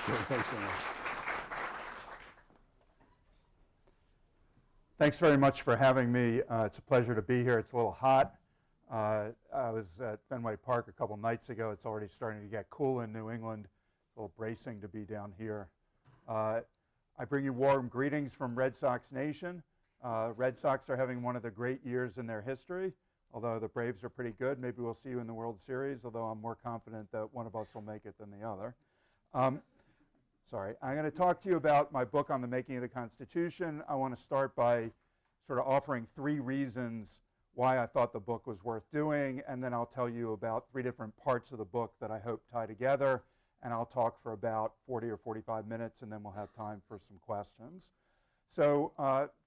Thanks so much. Thanks very much for having me. It's a pleasure to be here. It's a little hot. I was at Fenway Park a couple nights ago. It's already starting to get cool in New England. It's a little bracing to be down here. I bring you warm greetings from Red Sox Nation. Red Sox are having one of the great years in their history, although the Braves are pretty good. Maybe we'll see you in the World Series, although I'm more confident that one of us will make it than the other. I'm going to talk to you about my book on the making of the Constitution. I want to start by sort of offering 3 reasons why I thought the book was worth doing, and then I'll tell you about 3 different parts of the book that I hope tie together, and I'll talk for about 40 or 45 minutes, and then we'll have time for some questions. So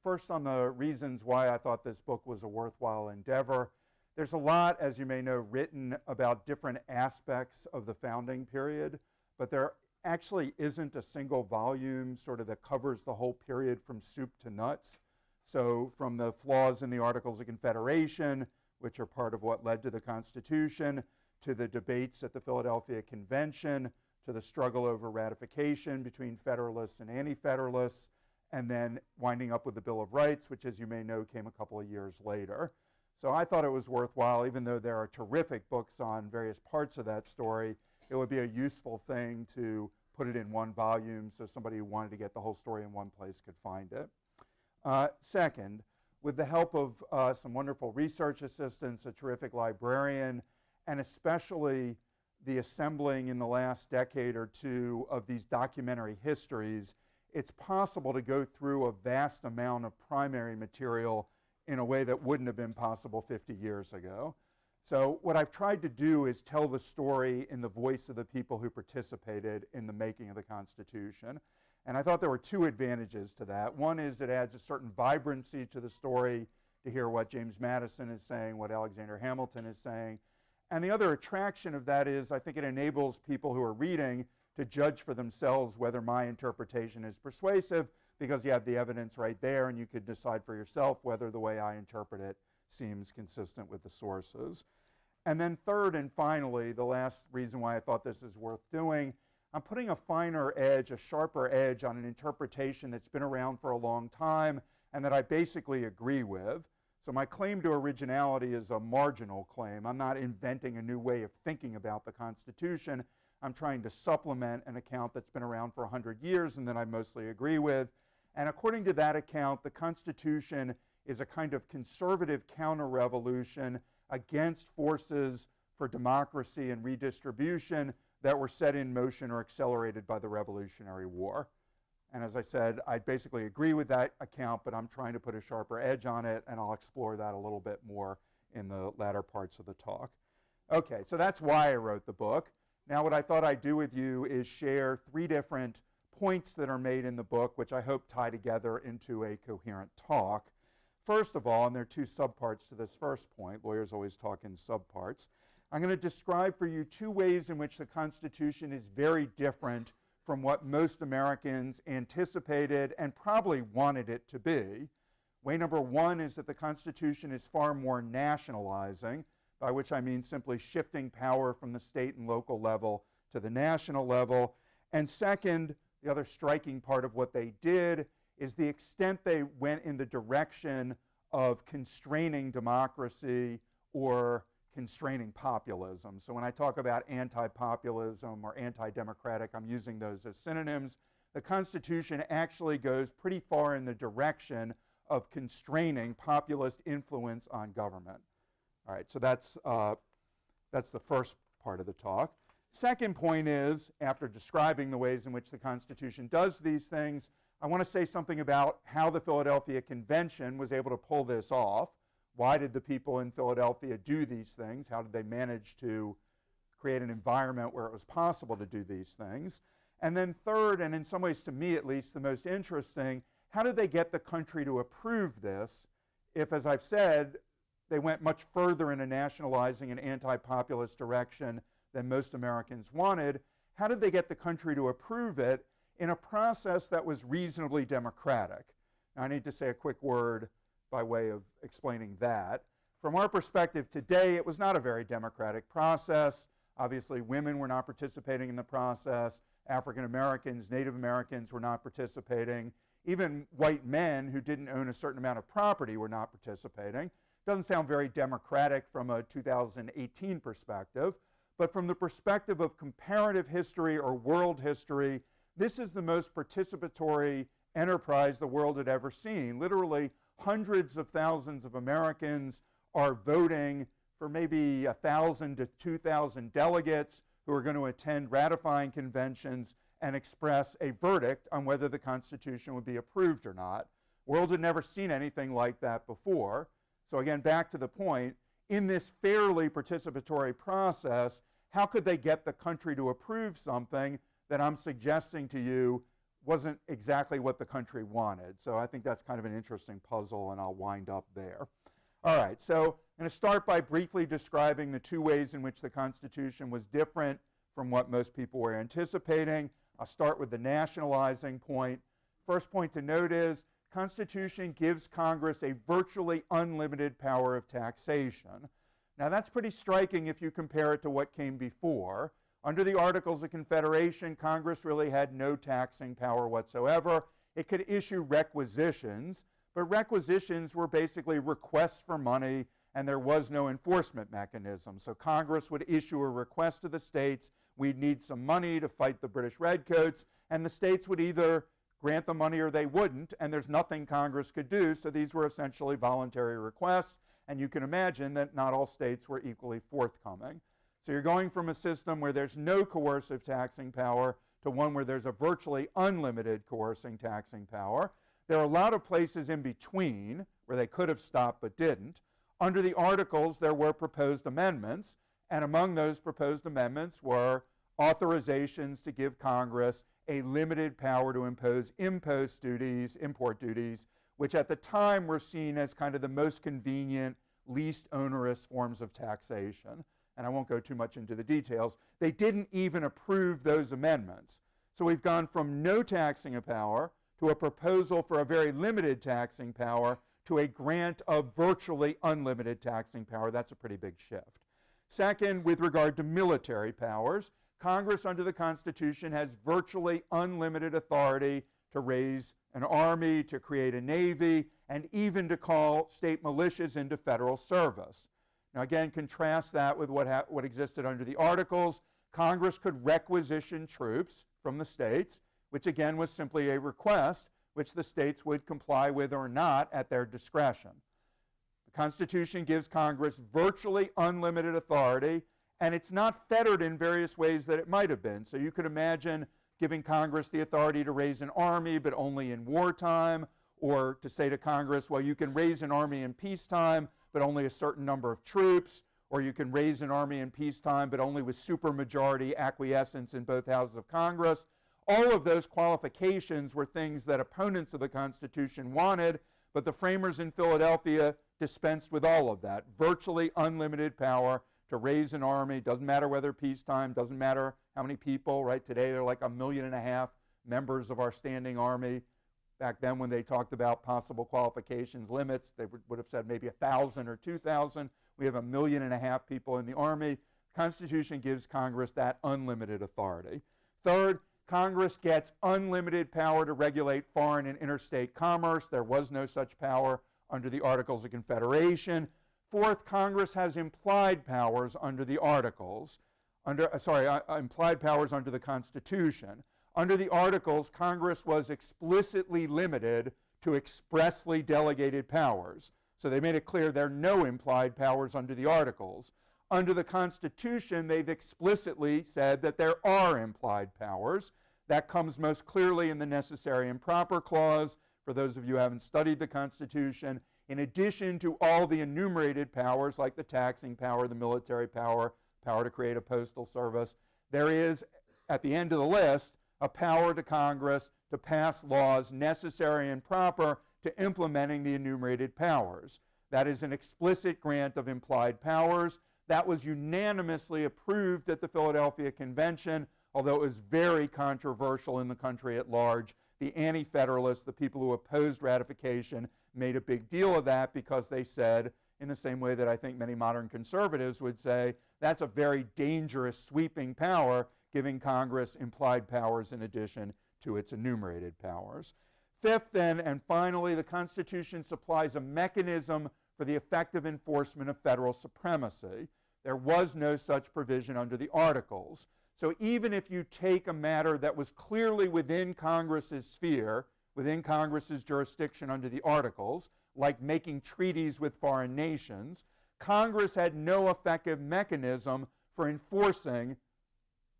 first on the reasons why I thought this book was a worthwhile endeavor. There's a lot, as you may know, written about different aspects of the founding period, but there actually isn't a single volume sort of that covers the whole period from soup to nuts. So from the flaws in the Articles of Confederation, which are part of what led to the Constitution, to the debates at the Philadelphia Convention, to the struggle over ratification between Federalists and Anti-Federalists, and then winding up with the Bill of Rights, which, as you may know, came a couple of years later. So I thought it was worthwhile, even though there are terrific books on various parts of that story, it would be a useful thing to put it in one volume so somebody who wanted to get the whole story in one place could find it. Second, with the help of some wonderful research assistants, a terrific librarian, and especially the assembling in the last decade or two of these documentary histories, it's possible to go through a vast amount of primary material in a way that wouldn't have been possible 50 years ago. So what I've tried to do is tell the story in the voice of the people who participated in the making of the Constitution. And I thought there were 2 advantages to that. One is it adds a certain vibrancy to the story to hear what James Madison is saying, what Alexander Hamilton is saying. And the other attraction of that is I think it enables people who are reading to judge for themselves whether my interpretation is persuasive, because you have the evidence right there and you could decide for yourself whether the way I interpret it seems consistent with the sources. And then third and finally, the last reason why I thought this is worth doing, I'm putting a finer edge, a sharper edge on an interpretation that's been around for a long time and that I basically agree with. So my claim to originality is a marginal claim. I'm not inventing a new way of thinking about the Constitution. I'm trying to supplement an account that's been around for 100 years and that I mostly agree with. And according to that account, the Constitution is a kind of conservative counter-revolution against forces for democracy and redistribution that were set in motion or accelerated by the Revolutionary War. And as I said, I basically agree with that account, but I'm trying to put a sharper edge on it, and I'll explore that a little bit more in the latter parts of the talk. Okay, so that's why I wrote the book. Now what I thought I'd do with you is share 3 different points that are made in the book, which I hope tie together into a coherent talk. First of all, and there are 2 subparts to this first point, lawyers always talk in subparts, I'm going to describe for you 2 ways in which the Constitution is very different from what most Americans anticipated and probably wanted it to be. Way number 1 is that the Constitution is far more nationalizing, by which I mean simply shifting power from the state and local level to the national level. And second, the other striking part of what they did is the extent they went in the direction of constraining democracy or constraining populism. So when I talk about anti-populism or anti-democratic, I'm using those as synonyms. The Constitution actually goes pretty far in the direction of constraining populist influence on government. All right, so that's the first part of the talk. Second point is, after describing the ways in which the Constitution does these things, I want to say something about how the Philadelphia Convention was able to pull this off. Why did the people in Philadelphia do these things? How did they manage to create an environment where it was possible to do these things? And then third, and in some ways to me at least the most interesting, how did they get the country to approve this if, as I've said, they went much further in a nationalizing and anti-populist direction than most Americans wanted? How did they get the country to approve it in a process that was reasonably democratic? Now, I need to say a quick word by way of explaining that. From our perspective today, it was not a very democratic process. Obviously, women were not participating in the process. African Americans, Native Americans were not participating. Even white men who didn't own a certain amount of property were not participating. Doesn't sound very democratic from a 2018 perspective, but from the perspective of comparative history or world history, this is the most participatory enterprise the world had ever seen. Literally, hundreds of thousands of Americans are voting for maybe 1,000 to 2,000 delegates who are going to attend ratifying conventions and express a verdict on whether the Constitution would be approved or not. The world had never seen anything like that before. So again, back to the point, in this fairly participatory process, how could they get the country to approve something that I'm suggesting to you wasn't exactly what the country wanted? So I think that's kind of an interesting puzzle, and I'll wind up there. All right, so I'm going to start by briefly describing the two ways in which the Constitution was different from what most people were anticipating. I'll start with the nationalizing point. First point to note is Constitution gives Congress a virtually unlimited power of taxation. Now that's pretty striking if you compare it to what came before. Under the Articles of Confederation, Congress really had no taxing power whatsoever. It could issue requisitions, but requisitions were basically requests for money, and there was no enforcement mechanism. So Congress would issue a request to the states, we'd need some money to fight the British Redcoats, and the states would either grant the money or they wouldn't, and there's nothing Congress could do, so these were essentially voluntary requests, and you can imagine that not all states were equally forthcoming. So you're going from a system where there's no coercive taxing power to one where there's a virtually unlimited coercing taxing power. There are a lot of places in between where they could have stopped but didn't. Under the Articles, there were proposed amendments, and among those proposed amendments were authorizations to give Congress a limited power to impose import duties, which at the time were seen as kind of the most convenient, least onerous forms of taxation. And I won't go too much into the details. They didn't even approve those amendments. So we've gone from no taxing of power to a proposal for a very limited taxing power to a grant of virtually unlimited taxing power. That's a pretty big shift. Second, with regard to military powers, Congress under the Constitution has virtually unlimited authority to raise an army, to create a navy, and even to call state militias into federal service. Now again, contrast that with what existed under the Articles. Congress could requisition troops from the states, which again was simply a request which the states would comply with or not at their discretion. The Constitution gives Congress virtually unlimited authority, and it's not fettered in various ways that it might have been. So you could imagine giving Congress the authority to raise an army, but only in wartime, or to say to Congress, well, you can raise an army in peacetime, but only a certain number of troops, or you can raise an army in peacetime, but only with supermajority acquiescence in both houses of Congress. All of those qualifications were things that opponents of the Constitution wanted, but the framers in Philadelphia dispensed with all of that. Virtually unlimited power to raise an army, doesn't matter whether peacetime, doesn't matter how many people, right? Today they're like 1.5 million members of our standing army. Back then when they talked about possible qualifications limits, they would have said maybe 1,000 or 2,000. We have 1.5 million people in the Army. The Constitution gives Congress that unlimited authority. Third, Congress gets unlimited power to regulate foreign and interstate commerce. There was no such power under the Articles of Confederation. Fourth, Congress has implied powers under the Articles, implied powers under the Constitution. Under the Articles, Congress was explicitly limited to expressly delegated powers. So they made it clear there are no implied powers under the Articles. Under the Constitution, they've explicitly said that there are implied powers. That comes most clearly in the Necessary and Proper Clause. For those of you who haven't studied the Constitution, in addition to all the enumerated powers like the taxing power, the military power, power to create a postal service, there is, at the end of the list, a power to Congress to pass laws necessary and proper to implementing the enumerated powers. That is an explicit grant of implied powers. That was unanimously approved at the Philadelphia Convention, although it was very controversial in the country at large. The Anti-Federalists, the people who opposed ratification, made a big deal of that because they said in the same way that I think many modern conservatives would say that's a very dangerous sweeping power, giving Congress implied powers in addition to its enumerated powers. Fifth, then, and finally, the Constitution supplies a mechanism for the effective enforcement of federal supremacy. There was no such provision under the Articles. So even if you take a matter that was clearly within Congress's sphere, within Congress's jurisdiction under the Articles, like making treaties with foreign nations, Congress had no effective mechanism for enforcing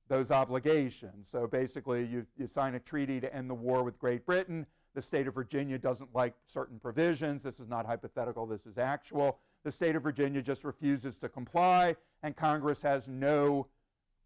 those obligations. So basically, you sign a treaty to end the war with Great Britain. The state of Virginia doesn't like certain provisions. This is not hypothetical, this is actual. The state of Virginia just refuses to comply, and Congress has no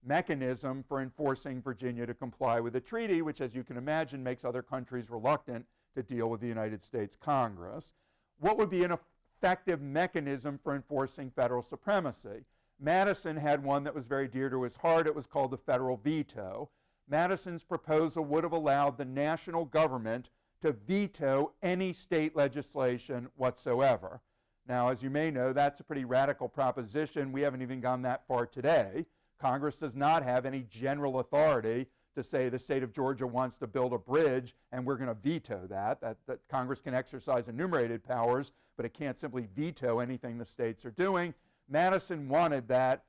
mechanism for enforcing Virginia to comply with the treaty, which, as you can imagine, makes other countries reluctant to deal with the United States Congress. What would be an effective mechanism for enforcing federal supremacy? Madison had one that was very dear to his heart. It was called the federal veto. Madison's proposal would have allowed the national government to veto any state legislation whatsoever. Now, as you may know, that's a pretty radical proposition. We haven't even gone that far today. Congress does not have any general authority to say the state of Georgia wants to build a bridge and we're going to veto that. That Congress can exercise enumerated powers, but it can't simply veto anything the states are doing. Madison wanted that.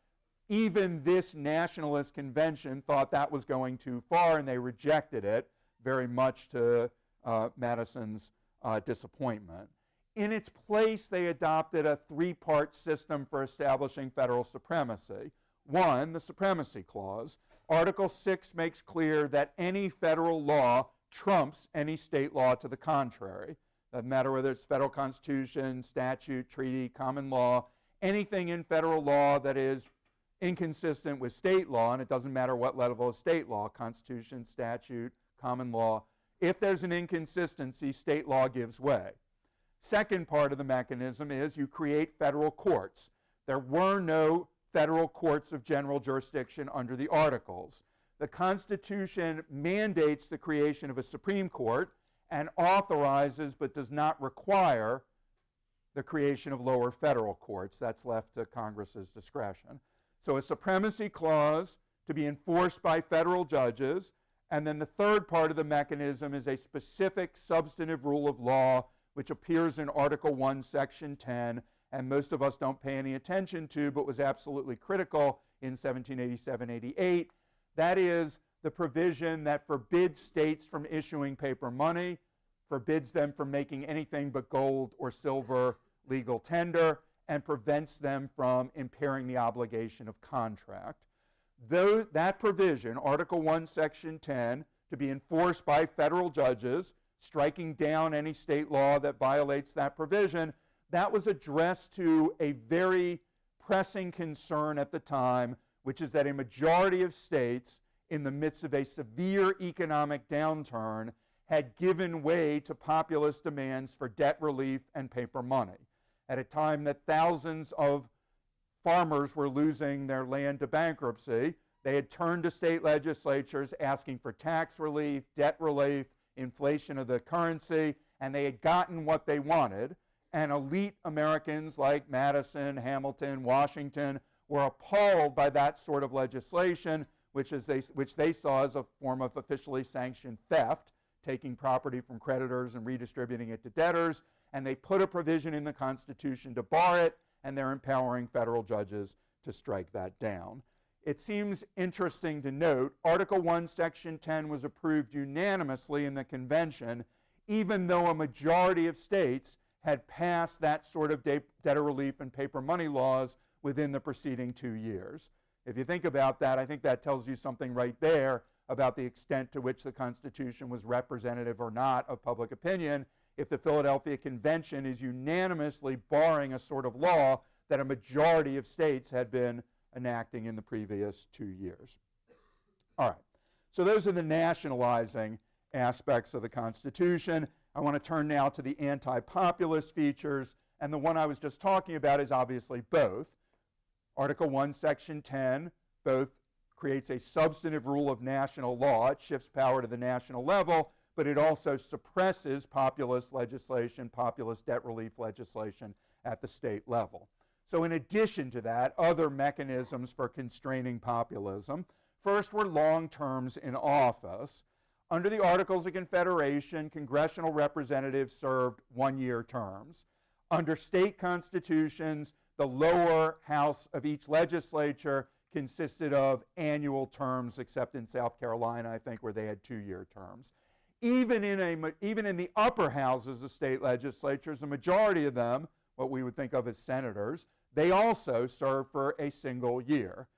Even this nationalist convention thought that was going too far, and they rejected it, very much to Madison's disappointment. In its place, they adopted a three-part system for establishing federal supremacy. One, the Supremacy Clause. Article 6 makes clear that any federal law trumps any state law to the contrary. Doesn't matter whether it's federal constitution, statute, treaty, common law, anything in federal law that is inconsistent with state law, and it doesn't matter what level of state law, constitution, statute, common law, if there's an inconsistency, state law gives way. Second part of the mechanism is you create federal courts. There were no federal courts of general jurisdiction under the Articles. The Constitution mandates the creation of a Supreme Court and authorizes but does not require the creation of lower federal courts. That's left to Congress's discretion. So a Supremacy Clause to be enforced by federal judges, and then the third part of the mechanism is a specific substantive rule of law which appears in Article 1, Section 10, and most of us don't pay any attention to, but was absolutely critical in 1787-88. That is the provision that forbids states from issuing paper money, forbids them from making anything but gold or silver legal tender, and prevents them from impairing the obligation of contract. Though that provision, Article 1, Section 10, to be enforced by federal judges, striking down any state law that violates that provision, that was addressed to a very pressing concern at the time, which is that a majority of states, in the midst of a severe economic downturn, had given way to populist demands for debt relief and paper money. At a time that thousands of farmers were losing their land to bankruptcy, they had turned to state legislatures asking for tax relief, debt relief, inflation of the currency, and they had gotten what they wanted. And elite Americans like Madison, Hamilton, Washington were appalled by that sort of legislation, which they saw as a form of officially sanctioned theft, taking property from creditors and redistributing it to debtors. And they put a provision in the Constitution to bar it, and they're empowering federal judges to strike that down. It seems interesting to note, Article 1, Section 10 was approved unanimously in the convention, even though a majority of states had passed that sort of debtor relief and paper money laws within the preceding 2 years. If you think about that, I think that tells you something right there about the extent to which the Constitution was representative or not of public opinion, if the Philadelphia Convention is unanimously barring a sort of law that a majority of states had been enacting in the previous 2 years. All right, so those are the nationalizing aspects of the Constitution. I want to turn now to the anti-populist features, and the one I was just talking about is obviously both. Article 1, Section 10, both creates a substantive rule of national law. It shifts power to the national level, but it also suppresses populist legislation, populist debt relief legislation at the state level. So in addition to that, other mechanisms for constraining populism. First were long terms in office. Under the Articles of Confederation, congressional representatives served one-year terms. Under state constitutions, the lower house of each legislature consisted of annual terms, except in South Carolina, I think, where they had two-year terms. Even in the upper houses of state legislatures, a majority of them, what we would think of as senators, they also serve for a single year.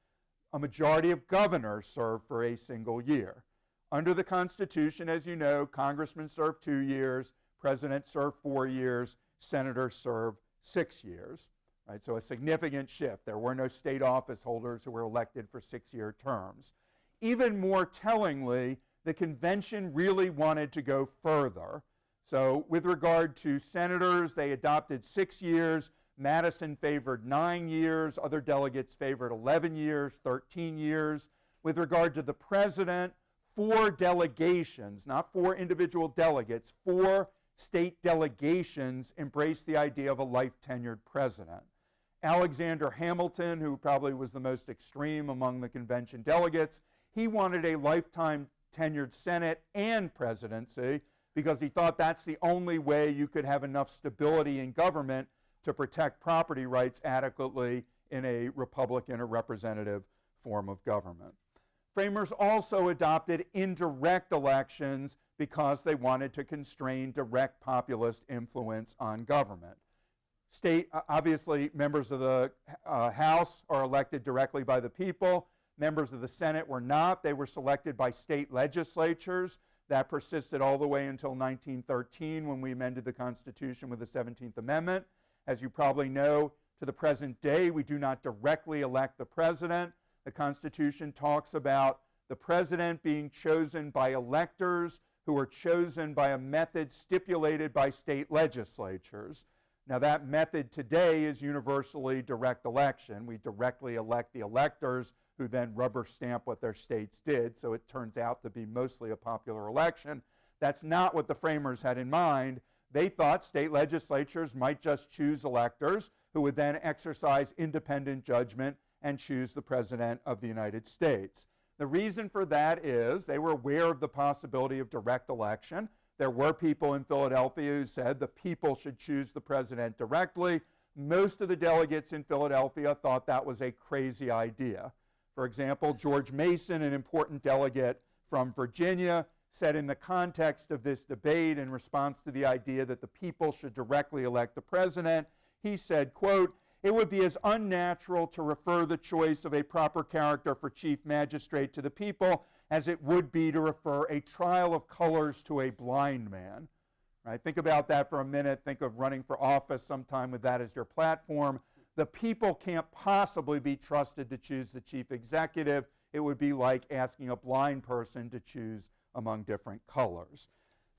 A majority of governors serve for a single year. Under the Constitution, as you know, congressmen serve 2 years, presidents serve 4 years, senators serve 6 years. Right? So a significant shift. There were no state office holders who were elected for 6-year terms. Even more tellingly, the convention really wanted to go further. So with regard to senators, they adopted 6 years. Madison favored 9 years. Other delegates favored 11 years, 13 years. With regard to the president, 4 delegations, not 4 individual delegates, 4 state delegations embraced the idea of a life-tenured president. Alexander Hamilton, who probably was the most extreme among the convention delegates, he wanted a lifetime tenured Senate and presidency because he thought that's the only way you could have enough stability in government to protect property rights adequately in a Republican or representative form of government. Framers also adopted indirect elections because they wanted to constrain direct populist influence on government. Obviously, members of the House are elected directly by the people. Members of the Senate were not. They were selected by state legislatures. That persisted all the way until 1913 when we amended the Constitution with the 17th Amendment. As you probably know, to the present day, we do not directly elect the president. The Constitution talks about the president being chosen by electors who are chosen by a method stipulated by state legislatures. Now, that method today is universally direct election. We directly elect the electors who then rubber stamp what their states did, so it turns out to be mostly a popular election. That's not what the framers had in mind. They thought state legislatures might just choose electors who would then exercise independent judgment and choose the President of the United States. The reason for that is they were aware of the possibility of direct election. There were people in Philadelphia who said the people should choose the president directly. Most of the delegates in Philadelphia thought that was a crazy idea. For example, George Mason, an important delegate from Virginia, said in the context of this debate in response to the idea that the people should directly elect the president, he said, quote, "It would be as unnatural to refer the choice of a proper character for chief magistrate to the people as it would be to refer a trial of colors to a blind man." Right? Think about that for a minute. Think of running for office sometime with that as your platform. The people can't possibly be trusted to choose the chief executive. It would be like asking a blind person to choose among different colors.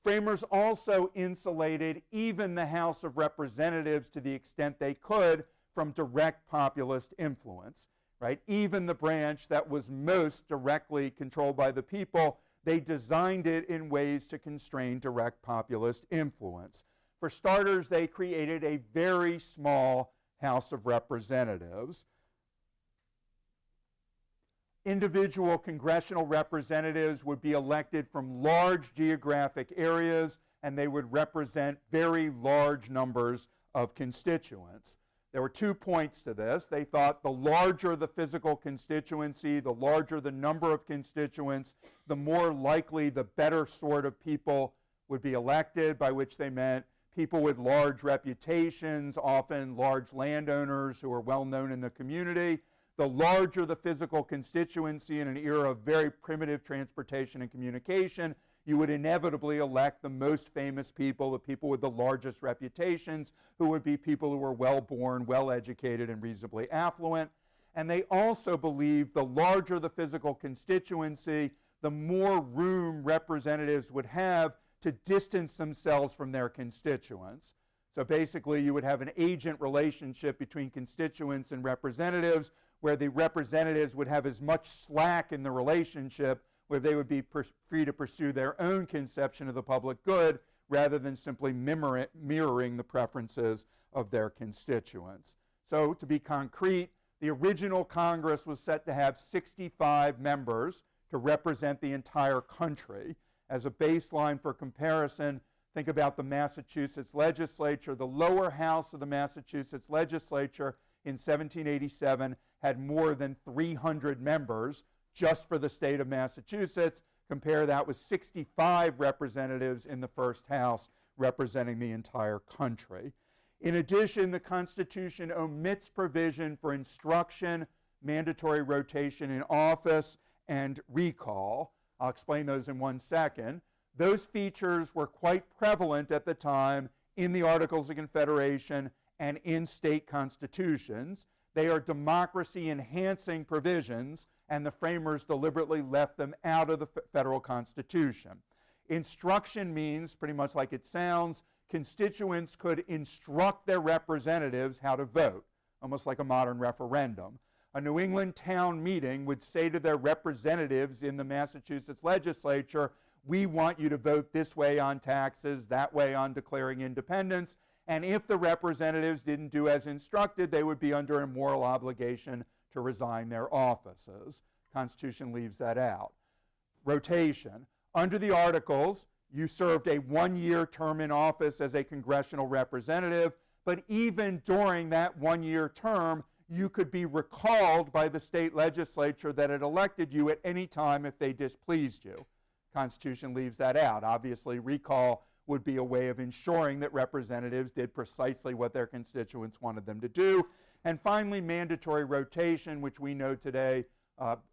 Framers also insulated even the House of Representatives to the extent they could from direct populist influence. Right? Even the branch that was most directly controlled by the people, they designed it in ways to constrain direct populist influence. For starters, they created a very small House of Representatives. Individual congressional representatives would be elected from large geographic areas, and they would represent very large numbers of constituents. There were 2 points to this. They thought the larger the physical constituency, the larger the number of constituents, the more likely the better sort of people would be elected, by which they meant people with large reputations, often large landowners who are well known in the community. The larger the physical constituency in an era of very primitive transportation and communication, you would inevitably elect the most famous people, the people with the largest reputations, who would be people who were well-born, well-educated, and reasonably affluent. And they also believed the larger the physical constituency, the more room representatives would have to distance themselves from their constituents. So basically, you would have an agent relationship between constituents and representatives, where the representatives would have as much slack in the relationship, where they would be free to pursue their own conception of the public good rather than simply mirroring the preferences of their constituents. So to be concrete, the original Congress was set to have 65 members to represent the entire country. As a baseline for comparison, think about the Massachusetts legislature. The lower house of the Massachusetts legislature in 1787 had more than 300 members just for the state of Massachusetts. Compare that with 65 representatives in the first house representing the entire country. In addition, the Constitution omits provision for instruction, mandatory rotation in office, and recall. I'll explain those in 1 second. Those features were quite prevalent at the time in the Articles of Confederation and in state constitutions. They are democracy-enhancing provisions, and the framers deliberately left them out of the federal Constitution. Instruction means, pretty much like it sounds, constituents could instruct their representatives how to vote, almost like a modern referendum. A New England town meeting would say to their representatives in the Massachusetts legislature, we want you to vote this way on taxes, that way on declaring independence, and if the representatives didn't do as instructed, they would be under a moral obligation to resign their offices. Constitution leaves that out. Rotation. Under the Articles, you served a one-year term in office as a congressional representative, but even during that one-year term, you could be recalled by the state legislature that had elected you at any time if they displeased you. Constitution leaves that out. Obviously, recall would be a way of ensuring that representatives did precisely what their constituents wanted them to do. And finally, mandatory rotation, which we know today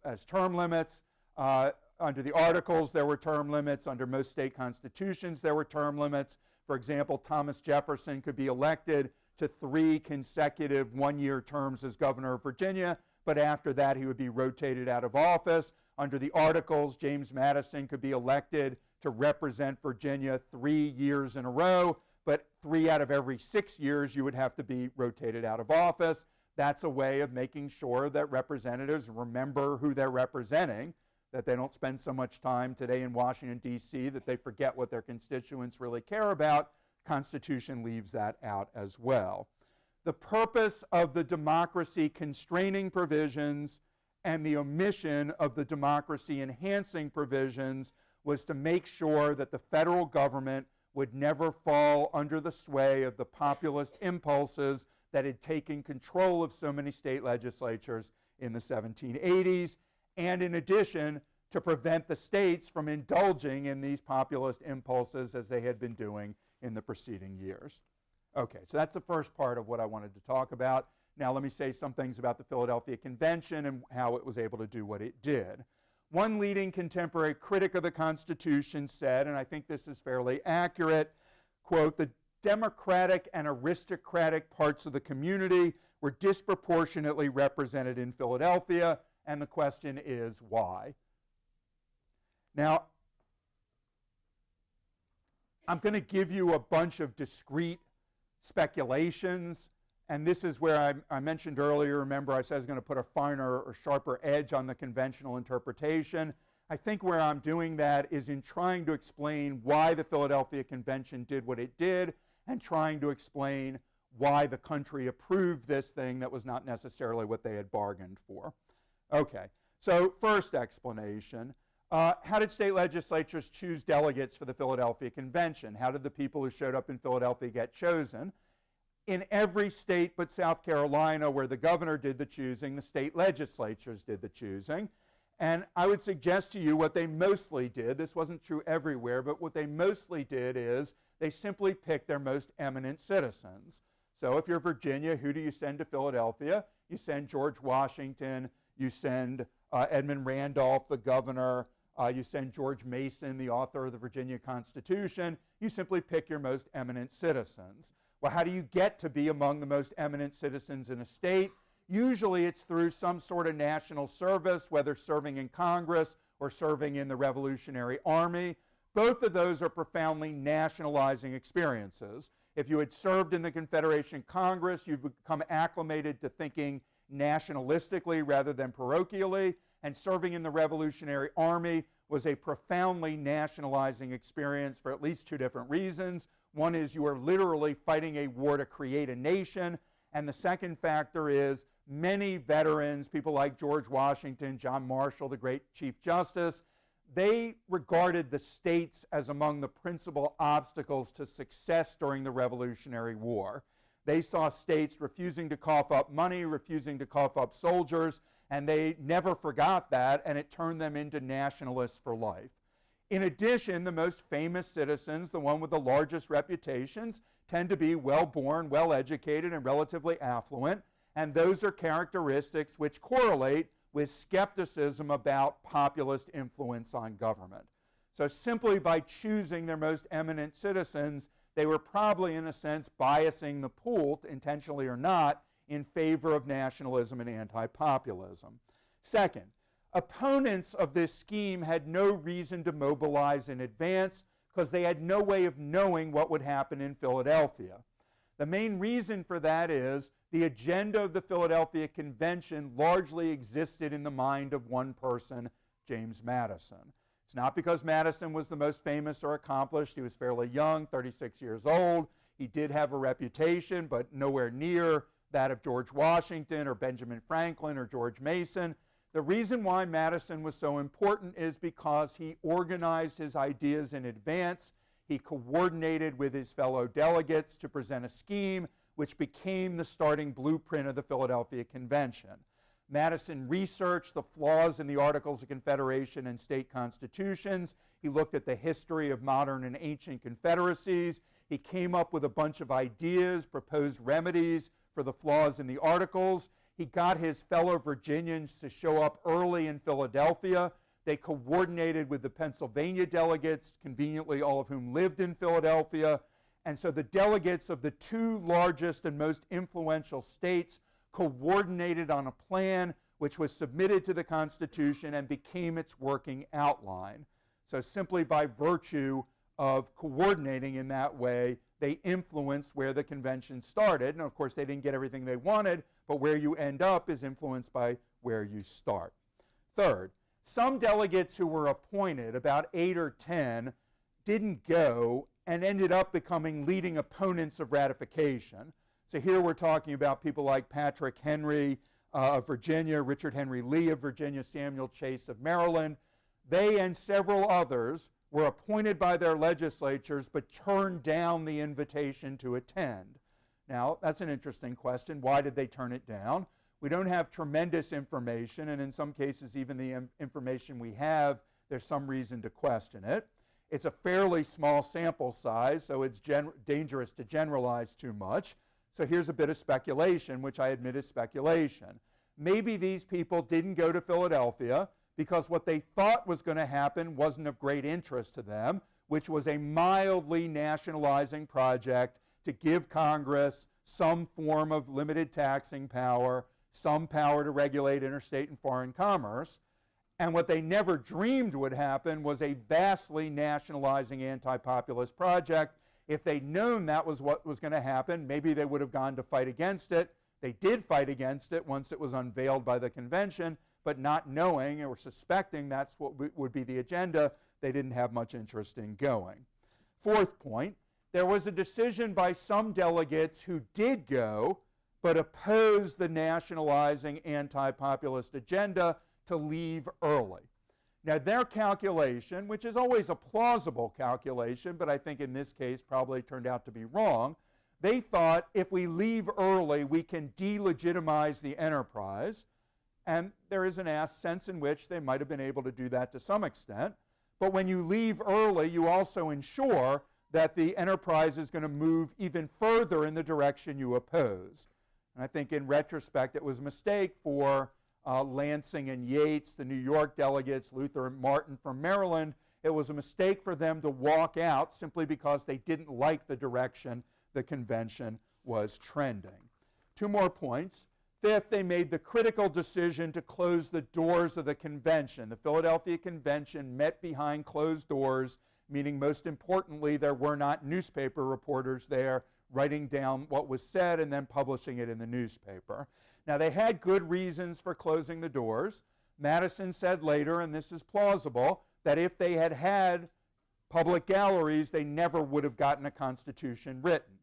as term limits. Under the Articles, there were term limits. Under most state constitutions, there were term limits. For example, Thomas Jefferson could be elected to 3 consecutive one-year terms as governor of Virginia, but after that he would be rotated out of office. Under the Articles, James Madison could be elected to represent Virginia 3 years in a row, but 3 out of every 6 years you would have to be rotated out of office. That's a way of making sure that representatives remember who they're representing, that they don't spend so much time today in Washington, D.C., that they forget what their constituents really care about. Constitution leaves that out as well. The purpose of the democracy constraining provisions and the omission of the democracy enhancing provisions was to make sure that the federal government would never fall under the sway of the populist impulses that had taken control of so many state legislatures in the 1780s, and in addition, to prevent the states from indulging in these populist impulses as they had been doing in the preceding years. Okay, so that's the first part of what I wanted to talk about. Now let me say some things about the Philadelphia Convention and how it was able to do what it did. One leading contemporary critic of the Constitution said, and I think this is fairly accurate, quote, the democratic and aristocratic parts of the community were disproportionately represented in Philadelphia, and the question is why? Now, I'm going to give you a bunch of discrete speculations, and this is where I mentioned earlier, remember I said I was going to put a finer or sharper edge on the conventional interpretation. I think where I'm doing that is in trying to explain why the Philadelphia Convention did what it did and trying to explain why the country approved this thing that was not necessarily what they had bargained for. Okay, so first explanation. How did state legislatures choose delegates for the Philadelphia Convention? How did the people who showed up in Philadelphia get chosen? In every state but South Carolina, where the governor did the choosing, the state legislatures did the choosing. And I would suggest to you what they mostly did, this wasn't true everywhere, but what they mostly did is they simply picked their most eminent citizens. So if you're Virginia, who do you send to Philadelphia? You send George Washington, you send Edmund Randolph, the governor, you send George Mason, the author of the Virginia Constitution. You simply pick your most eminent citizens. Well, how do you get to be among the most eminent citizens in a state? Usually it's through some sort of national service, whether serving in Congress or serving in the Revolutionary Army. Both of those are profoundly nationalizing experiences. If you had served in the Confederation Congress, you've become acclimated to thinking nationalistically rather than parochially, and serving in the Revolutionary Army was a profoundly nationalizing experience for at least 2 different reasons. One is you are literally fighting a war to create a nation. And the second factor is many veterans, people like George Washington, John Marshall, the great Chief Justice, they regarded the states as among the principal obstacles to success during the Revolutionary War. They saw states refusing to cough up money, refusing to cough up soldiers, and they never forgot that, and it turned them into nationalists for life. In addition, the most famous citizens, the one with the largest reputations, tend to be well-born, well-educated, and relatively affluent, and those are characteristics which correlate with skepticism about populist influence on government. So simply by choosing their most eminent citizens, they were probably, in a sense, biasing the pool, intentionally or not, in favor of nationalism and anti-populism. Second, opponents of this scheme had no reason to mobilize in advance because they had no way of knowing what would happen in Philadelphia. The main reason for that is the agenda of the Philadelphia Convention largely existed in the mind of one person, James Madison. It's not because Madison was the most famous or accomplished. He was fairly young, 36 years old. He did have a reputation, but nowhere near that of George Washington or Benjamin Franklin or George Mason. The reason why Madison was so important is because he organized his ideas in advance. He coordinated with his fellow delegates to present a scheme which became the starting blueprint of the Philadelphia Convention. Madison researched the flaws in the Articles of Confederation and state constitutions. He looked at the history of modern and ancient confederacies. He came up with a bunch of ideas, proposed remedies for the flaws in the Articles. He got his fellow Virginians to show up early in Philadelphia. They coordinated with the Pennsylvania delegates, conveniently all of whom lived in Philadelphia. And so the delegates of the two largest and most influential states coordinated on a plan which was submitted to the Constitution and became its working outline. So simply by virtue of coordinating in that way, they influenced where the convention started. And of course, they didn't get everything they wanted, but where you end up is influenced by where you start. Third, some delegates who were appointed, about 8 or 10, didn't go and ended up becoming leading opponents of ratification. So here we're talking about people like Patrick Henry of Virginia, Richard Henry Lee of Virginia, Samuel Chase of Maryland. They and several others were appointed by their legislatures but turned down the invitation to attend. Now, that's an interesting question. Why did they turn it down? We don't have tremendous information, and in some cases, even the information we have, there's some reason to question it. It's a fairly small sample size, so it's dangerous to generalize too much. So here's a bit of speculation, which I admit is speculation. Maybe these people didn't go to Philadelphia because what they thought was going to happen wasn't of great interest to them, which was a mildly nationalizing project to give Congress some form of limited taxing power, some power to regulate interstate and foreign commerce. And what they never dreamed would happen was a vastly nationalizing anti-populist project. If they'd known that was what was going to happen, maybe they would have gone to fight against it. They did fight against it once it was unveiled by the convention, but not knowing or suspecting that's what would be the agenda, they didn't have much interest in going. Fourth point, there was a decision by some delegates who did go, but opposed the nationalizing anti-populist agenda to leave early. Now, their calculation, which is always a plausible calculation, but I think in this case probably turned out to be wrong, they thought if we leave early, we can delegitimize the enterprise. And there is an sense in which they might have been able to do that to some extent. But when you leave early, you also ensure that the enterprise is going to move even further in the direction you oppose. And I think in retrospect, it was a mistake for Lansing and Yates, the New York delegates, Luther and Martin from Maryland. It was a mistake for them to walk out simply because they didn't like the direction the convention was trending. Two more points. Fifth, they made the critical decision to close the doors of the convention. The Philadelphia Convention met behind closed doors, meaning most importantly, there were not newspaper reporters there writing down what was said and then publishing it in the newspaper. Now, they had good reasons for closing the doors. Madison said later, and this is plausible, that if they had had public galleries, they never would have gotten a constitution written.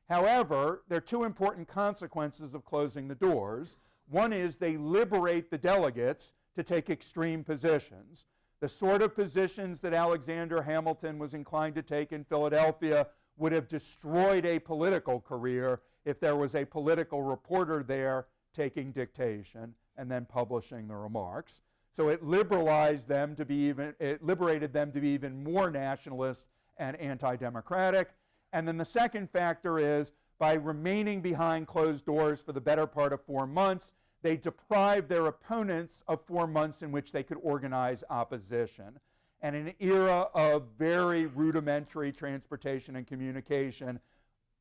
However, there are two important consequences of closing the doors. One is they liberate the delegates to take extreme positions. The sort of positions that Alexander Hamilton was inclined to take in Philadelphia would have destroyed a political career if there was a political reporter there taking dictation and then publishing the remarks. So it liberated them to be even more nationalist and anti-democratic. And then the second factor is, by remaining behind closed doors for the better part of 4 months, they deprived their opponents of 4 months in which they could organize opposition. And in an era of very rudimentary transportation and communication,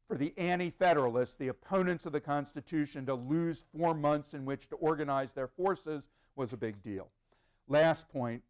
for the anti-federalists, the opponents of the Constitution, to lose 4 months in which to organize their forces was a big deal. Last point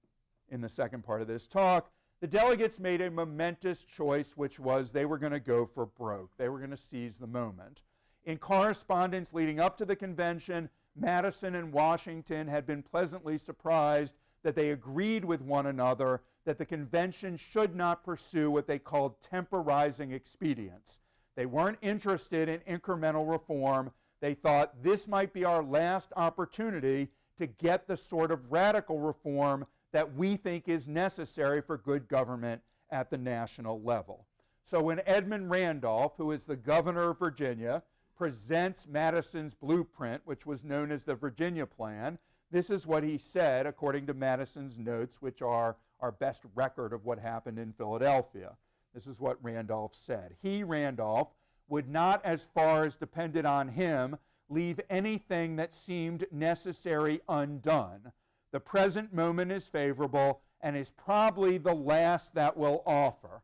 in the second part of this talk, the delegates made a momentous choice, which was they were going to go for broke. They were going to seize the moment. In correspondence leading up to the convention, Madison and Washington had been pleasantly surprised that they agreed with one another that the convention should not pursue what they called temporizing expedients. They weren't interested in incremental reform. They thought this might be our last opportunity to get the sort of radical reform that we think is necessary for good government at the national level. So when Edmund Randolph, who is the governor of Virginia, presents Madison's blueprint, which was known as the Virginia Plan, this is what he said, according to Madison's notes, which are our best record of what happened in Philadelphia. This is what Randolph said. He, Randolph, would not, as far as depended on him, leave anything that seemed necessary undone. The present moment is favorable and is probably the last that will offer.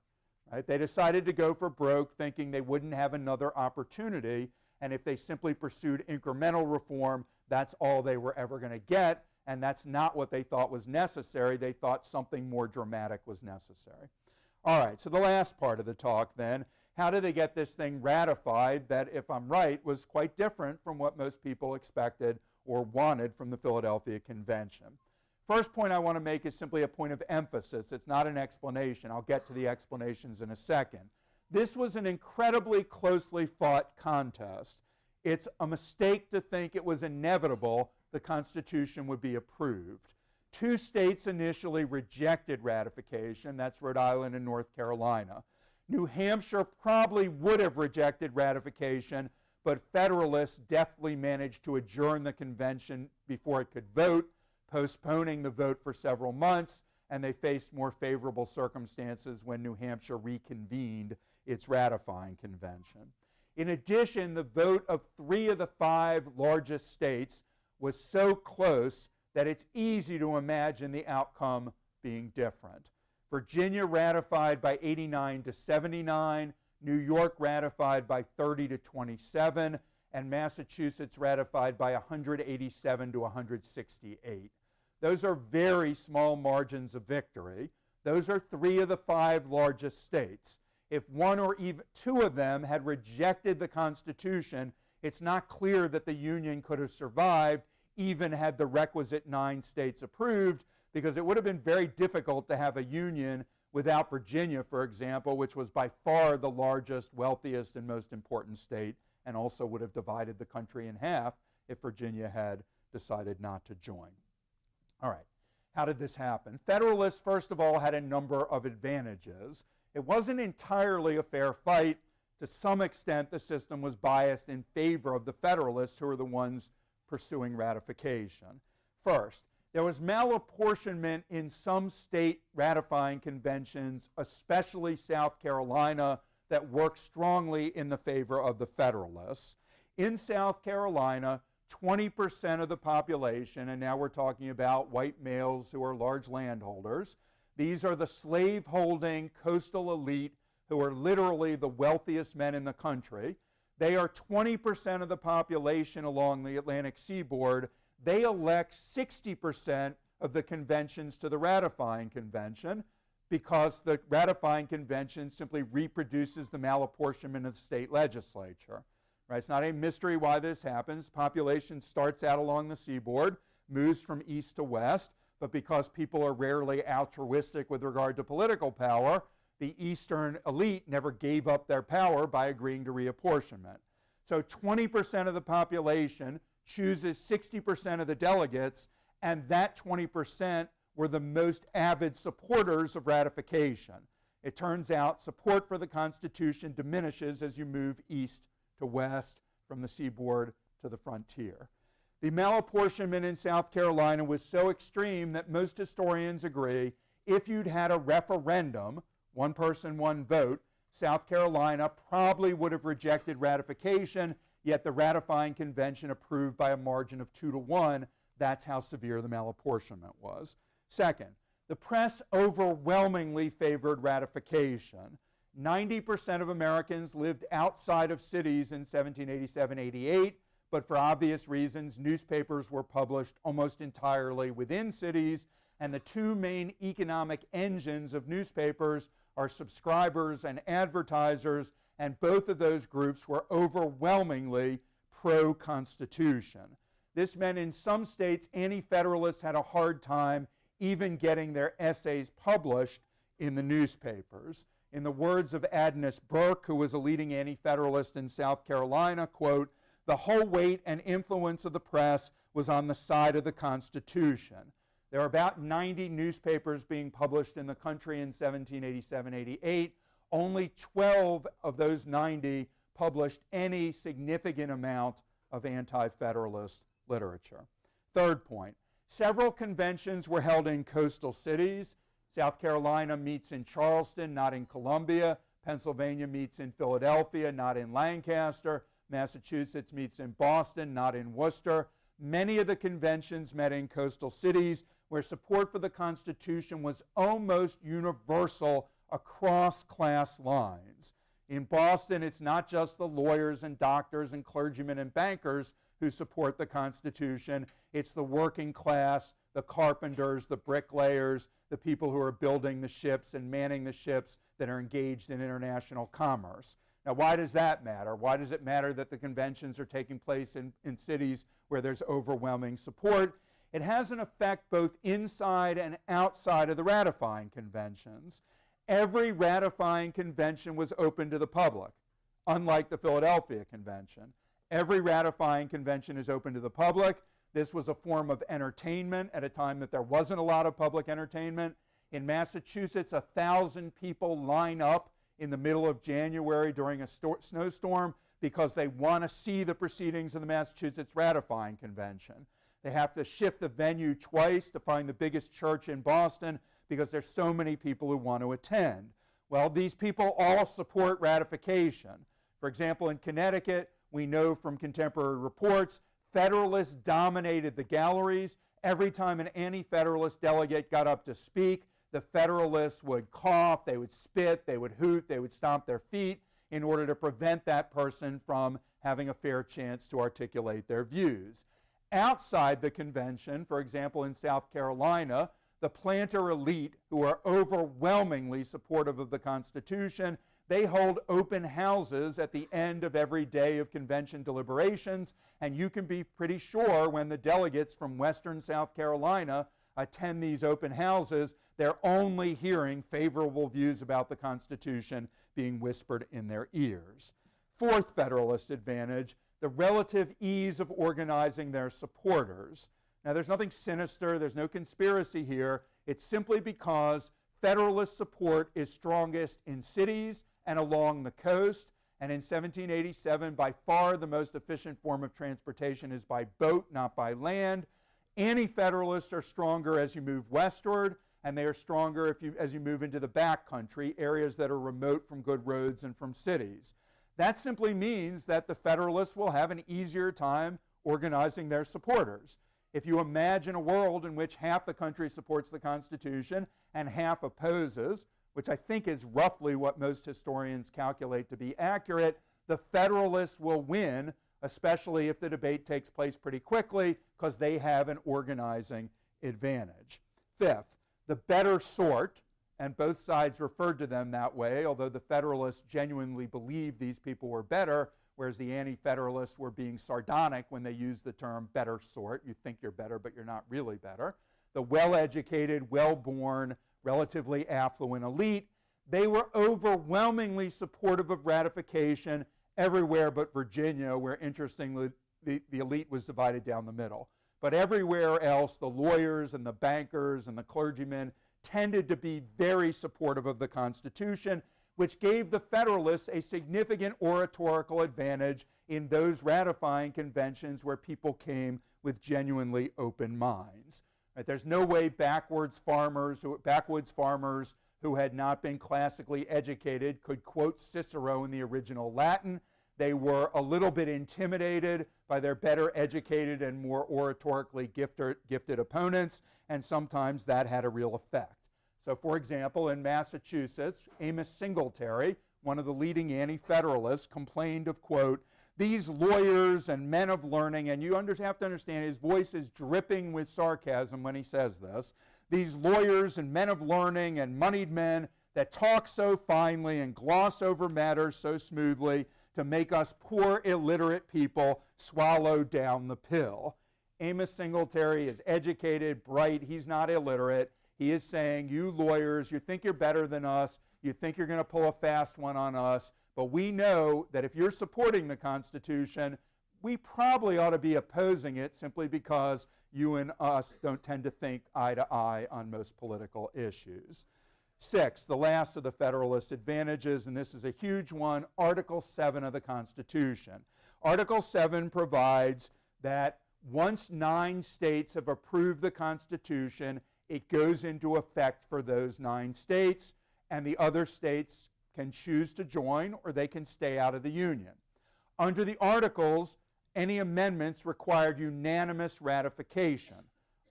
Right? They decided to go for broke, thinking they wouldn't have another opportunity, and if they simply pursued incremental reform, that's all they were ever going to get, and that's not what they thought was necessary. They thought something more dramatic was necessary. All right, so the last part of the talk then, how did they get this thing ratified that, if I'm right, was quite different from what most people expected or wanted from the Philadelphia Convention? First point I want to make is simply a point of emphasis. It's not an explanation. I'll get to the explanations in a second. This was an incredibly closely fought contest. It's a mistake to think it was inevitable the Constitution would be approved. 2 states initially rejected ratification. That's Rhode Island and North Carolina. New Hampshire probably would have rejected ratification, but Federalists deftly managed to adjourn the convention before it could vote, postponing the vote for several months, and they faced more favorable circumstances when New Hampshire reconvened its ratifying convention. In addition, the vote of 3 of the 5 largest states was so close that it's easy to imagine the outcome being different. Virginia ratified by 89 to 79, New York ratified by 30 to 27, and Massachusetts ratified by 187 to 168. Those are very small margins of victory. Those are 3 of the 5 largest states. If 1 or even 2 of them had rejected the Constitution, it's not clear that the Union could have survived, even had the requisite 9 states approved, because it would have been very difficult to have a Union without Virginia, for example, which was by far the largest, wealthiest, and most important state, and also would have divided the country in half if Virginia had decided not to join. All right, how did this happen? Federalists, first of all, had a number of advantages. It wasn't entirely a fair fight. To some extent, the system was biased in favor of the Federalists, who were the ones pursuing ratification. First, there was malapportionment in some state ratifying conventions, especially South Carolina, that worked strongly in the favor of the Federalists. In South Carolina, 20% of the population, and now we're talking about white males who are large landholders, these are the slave-holding coastal elite who are literally the wealthiest men in the country. They are 20% of the population along the Atlantic seaboard. They elect 60% of the conventions to the ratifying convention because the ratifying convention simply reproduces the malapportionment of the state legislature. Right? It's not a mystery why this happens. Population starts out along the seaboard, moves from east to west, but because people are rarely altruistic with regard to political power, the Eastern elite never gave up their power by agreeing to reapportionment. So 20% of the population chooses 60% of the delegates, and that 20% were the most avid supporters of ratification. It turns out support for the Constitution diminishes as you move east to west, from the seaboard to the frontier. The malapportionment in South Carolina was so extreme that most historians agree if you'd had a referendum, one person, one vote, South Carolina probably would have rejected ratification, yet the ratifying convention approved by a margin of 2-1. That's how severe the malapportionment was. Second, the press overwhelmingly favored ratification. 90% of Americans lived outside of cities in 1787-88, but for obvious reasons, newspapers were published almost entirely within cities, and the two main economic engines of newspapers are subscribers and advertisers, and both of those groups were overwhelmingly pro-Constitution. This meant in some states, anti-federalists had a hard time even getting their essays published in the newspapers. In the words of Adnis Burke, who was a leading anti-federalist in South Carolina, quote, "The whole weight and influence of the press was on the side of the Constitution." There are about 90 newspapers being published in the country in 1787-88. Only 12 of those 90 published any significant amount of anti-federalist literature. Third point, several conventions were held in coastal cities. South Carolina meets in Charleston, not in Columbia. Pennsylvania meets in Philadelphia, not in Lancaster. Massachusetts meets in Boston, not in Worcester. Many of the conventions met in coastal cities where support for the Constitution was almost universal across class lines. In Boston, it's not just the lawyers and doctors and clergymen and bankers who support the Constitution. It's the working class, the carpenters, the bricklayers, the people who are building the ships and manning the ships that are engaged in international commerce. Now, why does that matter? Why does it matter that the conventions are taking place in cities where there's overwhelming support? It has an effect both inside and outside of the ratifying conventions. Every ratifying convention was open to the public, unlike the Philadelphia Convention. Every ratifying convention is open to the public. This was a form of entertainment at a time that there wasn't a lot of public entertainment. In Massachusetts, 1,000 people line up in the middle of January during a snowstorm because they want to see the proceedings of the Massachusetts Ratifying Convention. They have to shift the venue twice to find the biggest church in Boston because there's so many people who want to attend. Well, these people all support ratification. For example, in Connecticut, we know from contemporary reports, Federalists dominated the galleries. Every time an anti-Federalist delegate got up to speak, the Federalists would cough, they would spit, they would hoot, they would stomp their feet in order to prevent that person from having a fair chance to articulate their views. Outside the convention, for example, in South Carolina, the planter elite, who are overwhelmingly supportive of the Constitution, they hold open houses at the end of every day of convention deliberations, and you can be pretty sure when the delegates from Western South Carolina attend these open houses, they're only hearing favorable views about the Constitution being whispered in their ears. Fourth Federalist advantage, the relative ease of organizing their supporters. Now, there's nothing sinister, there's no conspiracy here. It's simply because Federalist support is strongest in cities and along the coast. And in 1787, by far the most efficient form of transportation is by boat, not by land. Anti-Federalists are stronger as you move westward, and they are stronger as you move into the back country, areas that are remote from good roads and from cities. That simply means that the Federalists will have an easier time organizing their supporters. If you imagine a world in which half the country supports the Constitution and half opposes, which I think is roughly what most historians calculate to be accurate, the Federalists will win, especially if the debate takes place pretty quickly, because they have an organizing advantage. Fifth, the better sort, and both sides referred to them that way, although the Federalists genuinely believed these people were better, whereas the anti-Federalists were being sardonic when they used the term better sort. You think you're better, but you're not really better. the well-educated, well-born, relatively affluent elite. They were overwhelmingly supportive of ratification everywhere but Virginia, where, interestingly, the elite was divided down the middle. But everywhere else, the lawyers and the bankers and the clergymen tended to be very supportive of the Constitution, which gave the Federalists a significant oratorical advantage in those ratifying conventions where people came with genuinely open minds. Right? There's no way backwoods farmers who had not been classically educated could quote Cicero in the original Latin. They were a little bit intimidated by their better educated and more oratorically gifted opponents, and sometimes that had a real effect. So, for example, in Massachusetts, Amos Singletary, one of the leading anti-federalists, complained of, quote, these lawyers and men of learning, and you have to understand his voice is dripping with sarcasm when he says this, these lawyers and men of learning and moneyed men that talk so finely and gloss over matters so smoothly to make us poor illiterate people swallow down the pill. Amos Singletary is educated, bright, he's not illiterate. He is saying, you lawyers, you think you're better than us, you think you're going to pull a fast one on us, but we know that if you're supporting the Constitution, we probably ought to be opposing it simply because you and us don't tend to think eye to eye on most political issues. 6, the last of the Federalist advantages, and this is a huge one, Article 7 of the Constitution. Article 7 provides that once 9 states have approved the Constitution, it goes into effect for those 9 states, and the other states can choose to join or they can stay out of the Union. Under the Articles, any amendments required unanimous ratification.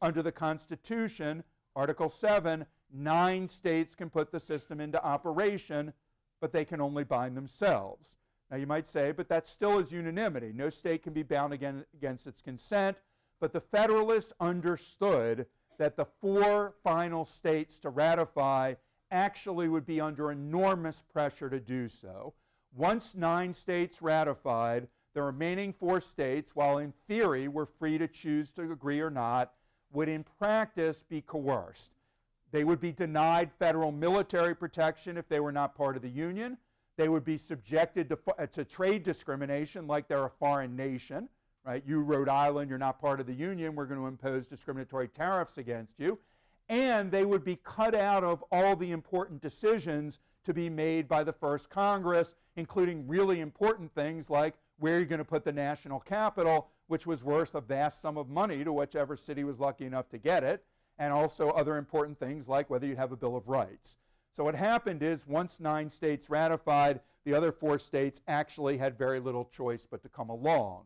Under the Constitution, Article 7, 9 states can put the system into operation, but they can only bind themselves. Now you might say, but that still is unanimity. No state can be bound against its consent, but the Federalists understood that the 4 final states to ratify actually would be under enormous pressure to do so. Once 9 states ratified, the remaining 4 states, while in theory were free to choose to agree or not, would in practice be coerced. They would be denied federal military protection if they were not part of the Union. They would be subjected to trade discrimination like they're a foreign nation. Right? You, Rhode Island, you're not part of the Union, we're going to impose discriminatory tariffs against you. And they would be cut out of all the important decisions to be made by the first Congress, including really important things like where you're going to put the national capital, which was worth a vast sum of money to whichever city was lucky enough to get it, and also other important things like whether you'd have a Bill of Rights. So what happened is once 9 states ratified, the other 4 states actually had very little choice but to come along.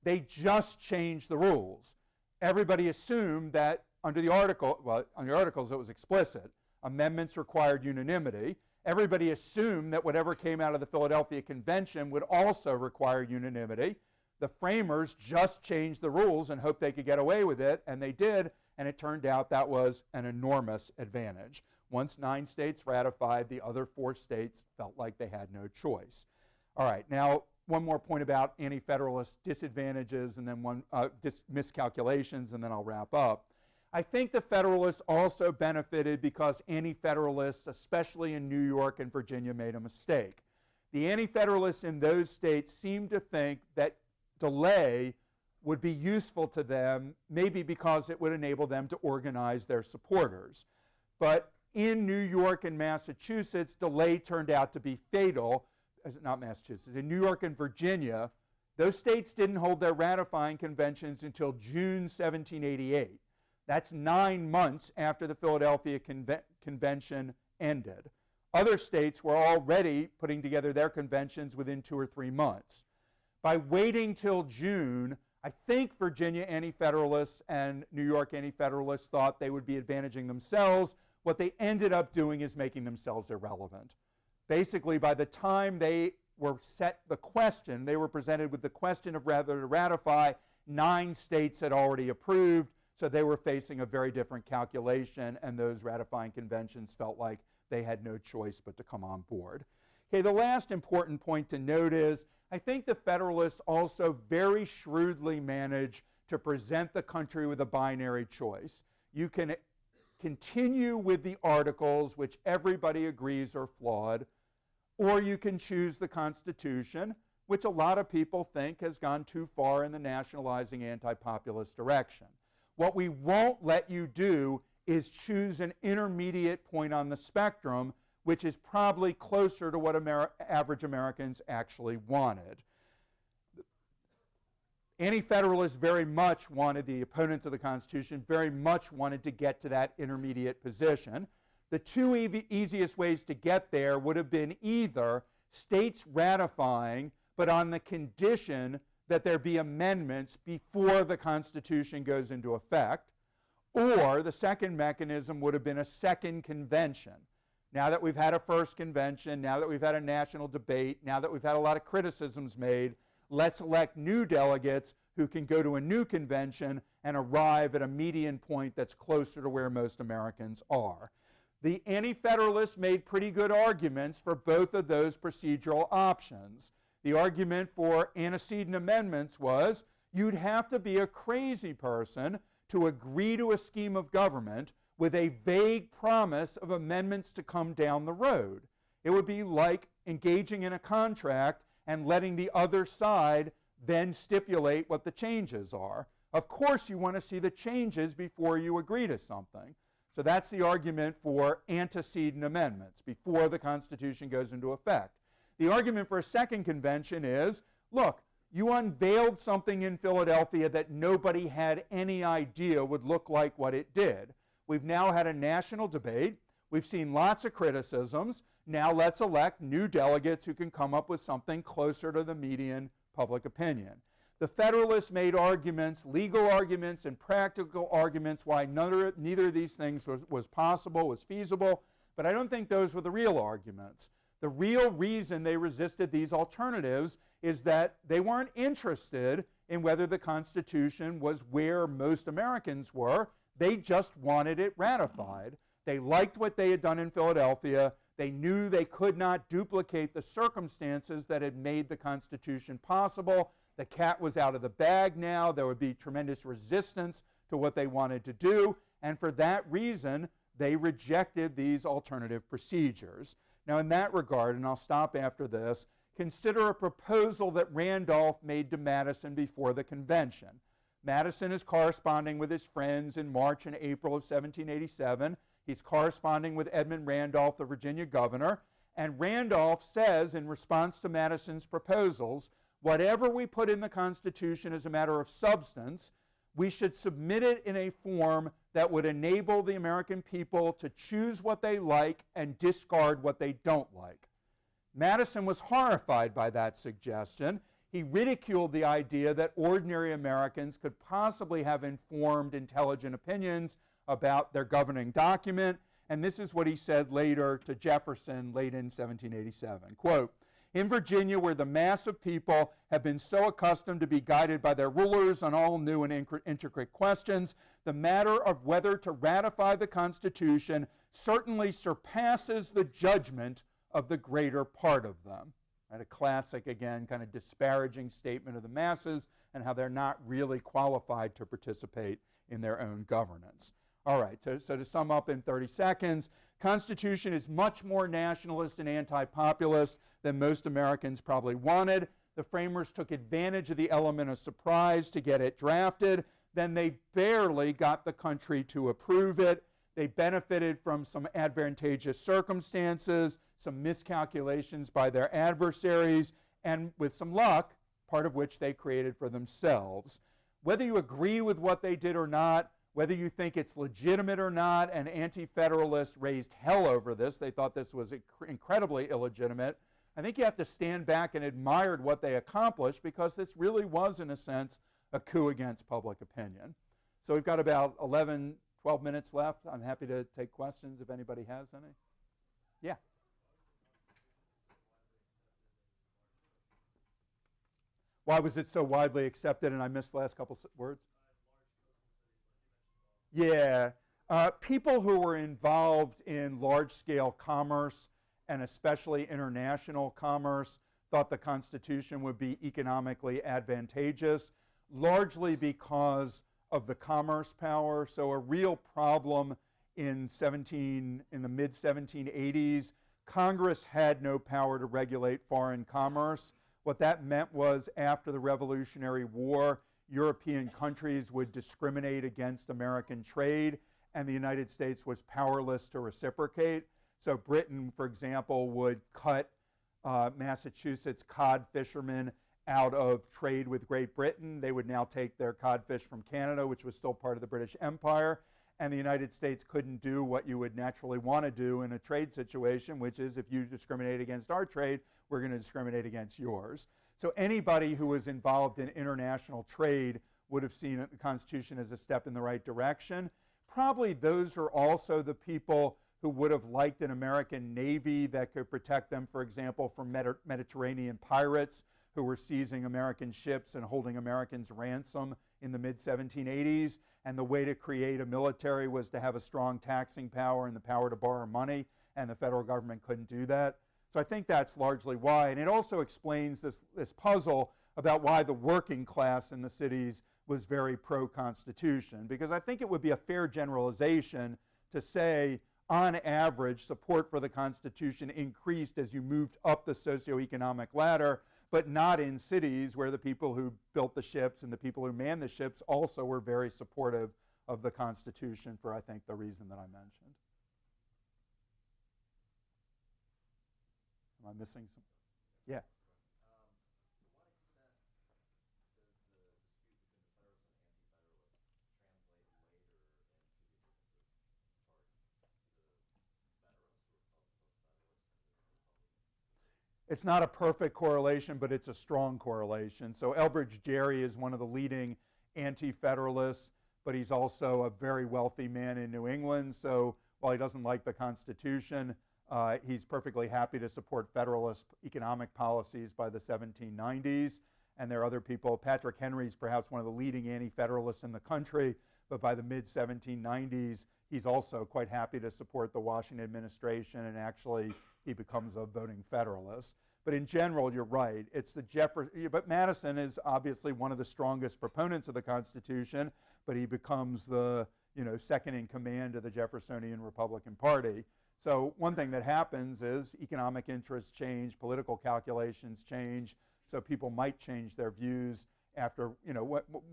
They just changed the rules. Everybody assumed that under the Articles it was explicit. Amendments required unanimity. Everybody assumed that whatever came out of the Philadelphia Convention would also require unanimity. The framers just changed the rules and hoped they could get away with it, and they did, and it turned out that was an enormous advantage. Once 9 states ratified, the other 4 states felt like they had no choice. All right, now one more point about anti-federalist disadvantages and then miscalculations, and then I'll wrap up. I think the Federalists also benefited because anti-federalists, especially in New York and Virginia, made a mistake. The anti-federalists in those states seemed to think that delay would be useful to them, maybe because it would enable them to organize their supporters. But in New York and Massachusetts, delay turned out to be fatal. Not Massachusetts, in New York and Virginia, those states didn't hold their ratifying conventions until June 1788. That's 9 months after the Philadelphia Convention ended. Other states were already putting together their conventions within 2 or 3 months. By waiting till June, I think Virginia anti-federalists and New York anti-federalists thought they would be advantaging themselves. What they ended up doing is making themselves irrelevant. Basically, by the time they were set the question, they were presented with the question of whether to ratify, 9 states had already approved, so they were facing a very different calculation, and those ratifying conventions felt like they had no choice but to come on board. Okay, the last important point to note is, I think the Federalists also very shrewdly managed to present the country with a binary choice. You can continue with the articles, which everybody agrees are flawed, or you can choose the Constitution, which a lot of people think has gone too far in the nationalizing anti-populist direction. What we won't let you do is choose an intermediate point on the spectrum, which is probably closer to what average Americans actually wanted. Anti-Federalists very much wanted, the opponents of the Constitution very much wanted to get to that intermediate position. The two easiest ways to get there would have been either states ratifying, but on the condition that there be amendments before the Constitution goes into effect, or the second mechanism would have been a second convention. Now that we've had a first convention, now that we've had a national debate, now that we've had a lot of criticisms made, let's elect new delegates who can go to a new convention and arrive at a median point that's closer to where most Americans are. The Anti-Federalists made pretty good arguments for both of those procedural options. The argument for antecedent amendments was you'd have to be a crazy person to agree to a scheme of government with a vague promise of amendments to come down the road. It would be like engaging in a contract and letting the other side then stipulate what the changes are. Of course you want to see the changes before you agree to something. So that's the argument for antecedent amendments, before the Constitution goes into effect. The argument for a second convention is, look, you unveiled something in Philadelphia that nobody had any idea would look like what it did. We've now had a national debate. We've seen lots of criticisms. Now let's elect new delegates who can come up with something closer to the median public opinion. The Federalists made arguments, legal arguments and practical arguments why neither of these things was possible, was feasible, but I don't think those were the real arguments. The real reason they resisted these alternatives is that they weren't interested in whether the Constitution was where most Americans were. They just wanted it ratified. They liked what they had done in Philadelphia. They knew they could not duplicate the circumstances that had made the Constitution possible. The cat was out of the bag now. There would be tremendous resistance to what they wanted to do. And for that reason, they rejected these alternative procedures. Now, in that regard, and I'll stop after this, consider a proposal that Randolph made to Madison before the convention. Madison is corresponding with his friends in March and April of 1787. He's corresponding with Edmund Randolph, the Virginia governor, and Randolph says in response to Madison's proposals, whatever we put in the Constitution as a matter of substance, we should submit it in a form that would enable the American people to choose what they like and discard what they don't like. Madison was horrified by that suggestion. He ridiculed the idea that ordinary Americans could possibly have informed, intelligent opinions about their governing document, and this is what he said later to Jefferson late in 1787. Quote, in Virginia, where the mass of people have been so accustomed to be guided by their rulers on all new and intricate questions, the matter of whether to ratify the Constitution certainly surpasses the judgment of the greater part of them. Right, a classic, again, kind of disparaging statement of the masses and how they're not really qualified to participate in their own governance. All right, so to sum up in 30 seconds, Constitution is much more nationalist and anti-populist than most Americans probably wanted. The framers took advantage of the element of surprise to get it drafted. Then they barely got the country to approve it. They benefited from some advantageous circumstances, some miscalculations by their adversaries, and with some luck, part of which they created for themselves. Whether you agree with what they did or not, whether you think it's legitimate or not, and Anti-Federalists raised hell over this. They thought this was incredibly illegitimate. I think you have to stand back and admire what they accomplished, because this really was, in a sense, a coup against public opinion. So we've got about 11, 12 minutes left. I'm happy to take questions if anybody has any. Yeah. Why was it so widely accepted? And I missed the last couple words. Yeah, people who were involved in large-scale commerce, and especially international commerce, thought the Constitution would be economically advantageous, largely because of the commerce power. So a real problem in the mid-1780s, Congress had no power to regulate foreign commerce. What that meant was after the Revolutionary War, European countries would discriminate against American trade, and the United States was powerless to reciprocate. So Britain, for example, would cut Massachusetts cod fishermen out of trade with Great Britain. They would now take their codfish from Canada, which was still part of the British Empire, and the United States couldn't do what you would naturally want to do in a trade situation, which is if you discriminate against our trade, we're going to discriminate against yours. So anybody who was involved in international trade would have seen the Constitution as a step in the right direction. Probably those are also the people who would have liked an American Navy that could protect them, for example, from Mediterranean pirates who were seizing American ships and holding Americans ransom in the mid-1780s. And the way to create a military was to have a strong taxing power and the power to borrow money, and the federal government couldn't do that. So I think that's largely why. And it also explains this puzzle about why the working class in the cities was very pro-Constitution, because I think it would be a fair generalization to say, on average, support for the Constitution increased as you moved up the socioeconomic ladder, but not in cities where the people who built the ships and the people who manned the ships also were very supportive of the Constitution for, I think, the reason that I mentioned. Am I missing some? Yeah. It's not a perfect correlation, but it's a strong correlation. So Elbridge Gerry is one of the leading anti-federalists, but he's also a very wealthy man in New England. So while he doesn't like the Constitution, he's perfectly happy to support federalist economic policies by the 1790s. And there are other people. Patrick Henry is perhaps one of the leading anti-federalists in the country, but by the mid-1790s, he's also quite happy to support the Washington administration, and actually he becomes a voting Federalist. But in general, you're right. It's the but Madison is obviously one of the strongest proponents of the Constitution, but he becomes the second in command of the Jeffersonian Republican Party. So one thing that happens is economic interests change, political calculations change, so people might change their views after,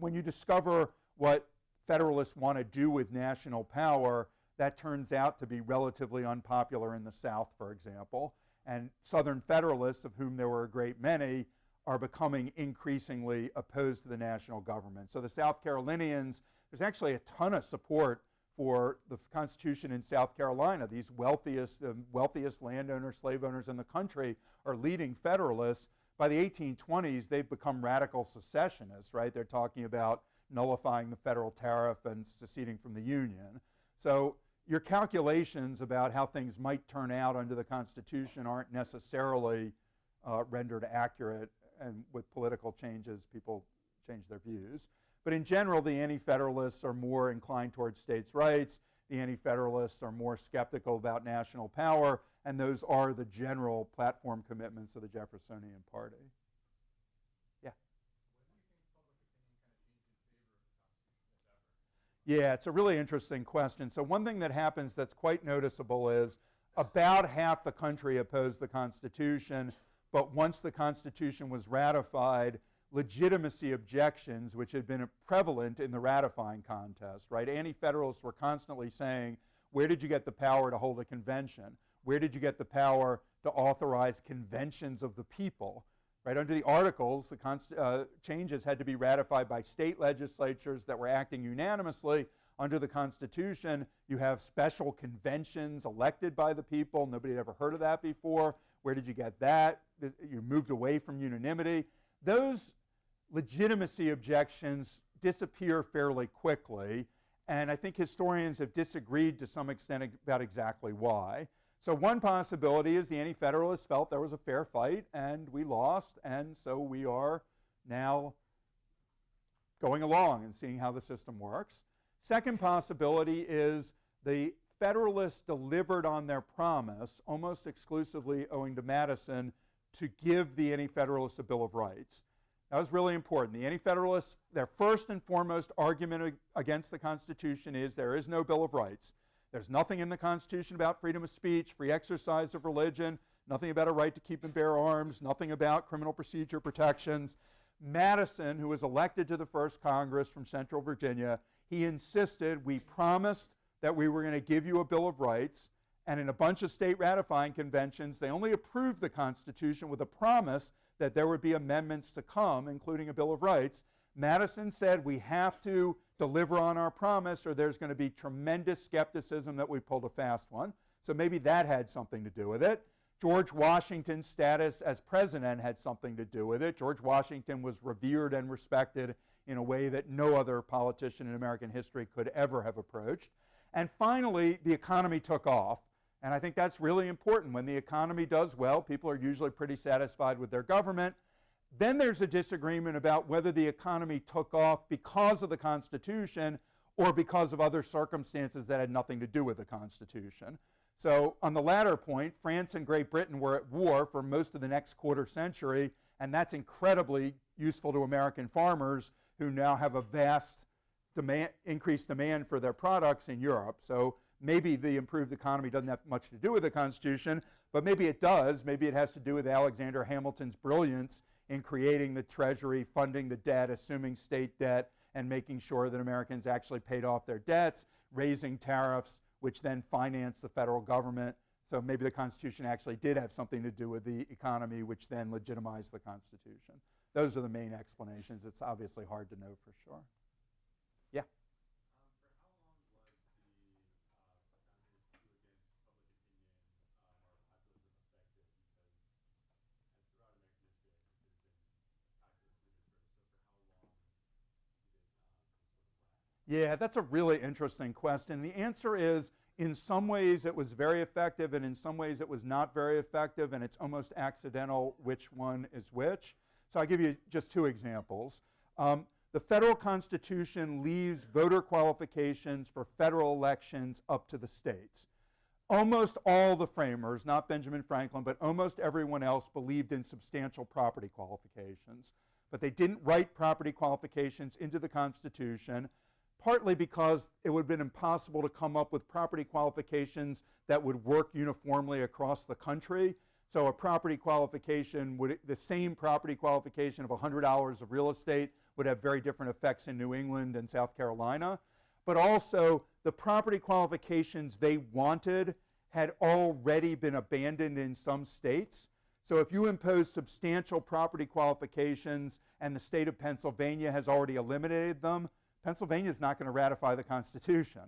when you discover what Federalists want to do with national power, that turns out to be relatively unpopular in the South, for example. And Southern Federalists, of whom there were a great many, are becoming increasingly opposed to the national government. So the South Carolinians, there's actually a ton of support for the Constitution in South Carolina. These wealthiest landowners, slave owners in the country are leading Federalists. By the 1820s, they've become radical secessionists, right? They're talking about nullifying the federal tariff and seceding from the Union. So your calculations about how things might turn out under the Constitution aren't necessarily rendered accurate, and with political changes, people change their views. But in general, the Anti-Federalists are more inclined towards states' rights. The Anti-Federalists are more skeptical about national power, and those are the general platform commitments of the Jeffersonian Party. Yeah. Yeah, it's a really interesting question. So one thing that happens that's quite noticeable is about half the country opposed the Constitution, but once the Constitution was ratified, legitimacy objections, which had been prevalent in the ratifying contest, right? Anti-Federalists were constantly saying, where did you get the power to hold a convention? Where did you get the power to authorize conventions of the people? Right? Under the Articles, the changes had to be ratified by state legislatures that were acting unanimously. Under the Constitution, you have special conventions elected by the people. Nobody had ever heard of that before. Where did you get that? You moved away from unanimity. Those legitimacy objections disappear fairly quickly, and I think historians have disagreed to some extent about exactly why. So one possibility is the Anti-Federalists felt there was a fair fight and we lost, and so we are now going along and seeing how the system works. Second possibility is the Federalists delivered on their promise, almost exclusively owing to Madison, to give the Anti-Federalists a Bill of Rights. That was really important. The Anti-Federalists, their first and foremost argument against the Constitution is there is no Bill of Rights. There's nothing in the Constitution about freedom of speech, free exercise of religion, nothing about a right to keep and bear arms, nothing about criminal procedure protections. Madison, who was elected to the first Congress from Central Virginia, he insisted, we promised that we were going to give you a Bill of Rights, and in a bunch of state ratifying conventions, they only approved the Constitution with a promise that there would be amendments to come, including a Bill of Rights. Madison said we have to deliver on our promise or there's going to be tremendous skepticism that we pulled a fast one. So maybe that had something to do with it. George Washington's status as president had something to do with it. George Washington was revered and respected in a way that no other politician in American history could ever have approached. And finally, the economy took off. And I think that's really important. When the economy does well, people are usually pretty satisfied with their government. Then there's a disagreement about whether the economy took off because of the Constitution or because of other circumstances that had nothing to do with the Constitution. So on the latter point, France and Great Britain were at war for most of the next quarter century, and that's incredibly useful to American farmers who now have a vast increased demand for their products in Europe. So maybe the improved economy doesn't have much to do with the Constitution, but maybe it does. Maybe it has to do with Alexander Hamilton's brilliance in creating the Treasury, funding the debt, assuming state debt, and making sure that Americans actually paid off their debts, raising tariffs, which then financed the federal government. So maybe the Constitution actually did have something to do with the economy, which then legitimized the Constitution. Those are the main explanations. It's obviously hard to know for sure. Yeah? Yeah, that's a really interesting question. The answer is, in some ways it was very effective, and in some ways it was not very effective, and it's almost accidental which one is which. So I'll give you just two examples. The federal Constitution leaves voter qualifications for federal elections up to the states. Almost all the framers, not Benjamin Franklin, but almost everyone else believed in substantial property qualifications. But they didn't write property qualifications into the Constitution, partly because it would have been impossible to come up with property qualifications that would work uniformly across the country. So a property qualification, the same property qualification of $100 of real estate would have very different effects in New England and South Carolina. But also, the property qualifications they wanted had already been abandoned in some states. So if you impose substantial property qualifications and the state of Pennsylvania has already eliminated them, Pennsylvania is not going to ratify the Constitution.